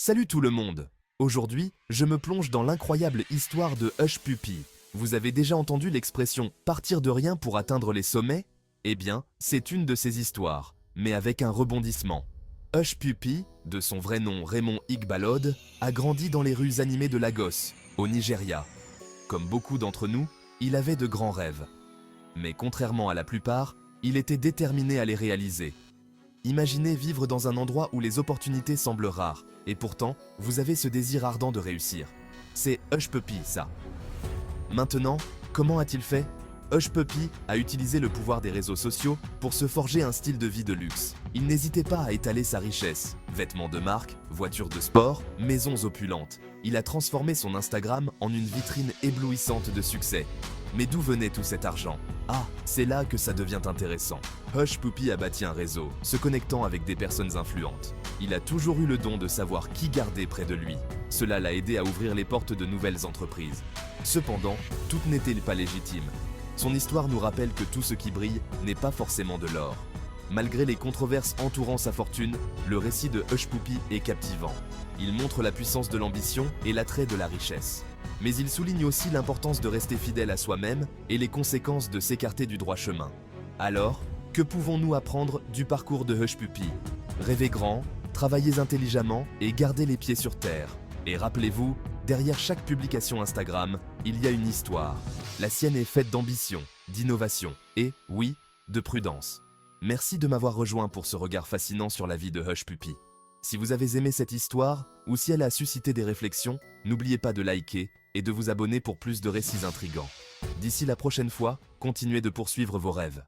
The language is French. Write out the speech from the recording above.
Salut tout le monde! Aujourd'hui, je me plonge dans l'incroyable histoire de Hush Puppy. Vous avez déjà entendu l'expression « partir de rien pour atteindre les sommets » Eh bien, c'est une de ces histoires, mais avec un rebondissement. Hush Puppy, de son vrai nom Raymond Igbalode, a grandi dans les rues animées de Lagos, au Nigeria. Comme beaucoup d'entre nous, il avait de grands rêves. Mais contrairement à la plupart, il était déterminé à les réaliser. Imaginez vivre dans un endroit où les opportunités semblent rares, et pourtant, vous avez ce désir ardent de réussir. C'est Hush Puppy, ça. Maintenant, comment a-t-il fait? Hush Puppy a utilisé le pouvoir des réseaux sociaux pour se forger un style de vie de luxe. Il n'hésitait pas à étaler sa richesse. Vêtements de marque, voitures de sport, maisons opulentes. Il a transformé son Instagram en une vitrine éblouissante de succès. Mais d'où venait tout cet argent? Ah, c'est là que ça devient intéressant. Hush Puppy a bâti un réseau, se connectant avec des personnes influentes. Il a toujours eu le don de savoir qui garder près de lui. Cela l'a aidé à ouvrir les portes de nouvelles entreprises. Cependant, tout n'était pas légitime. Son histoire nous rappelle que tout ce qui brille n'est pas forcément de l'or. Malgré les controverses entourant sa fortune, le récit de Hush Puppy est captivant. Il montre la puissance de l'ambition et l'attrait de la richesse. Mais il souligne aussi l'importance de rester fidèle à soi-même et les conséquences de s'écarter du droit chemin. Alors, que pouvons-nous apprendre du parcours de Hush Puppy? Rêvez grand, travaillez intelligemment et gardez les pieds sur terre. Et rappelez-vous, derrière chaque publication Instagram, il y a une histoire. La sienne est faite d'ambition, d'innovation et, oui, de prudence. Merci de m'avoir rejoint pour ce regard fascinant sur la vie de Hush Puppy. Si vous avez aimé cette histoire, ou si elle a suscité des réflexions, n'oubliez pas de liker et de vous abonner pour plus de récits intrigants. D'ici la prochaine fois, continuez de poursuivre vos rêves.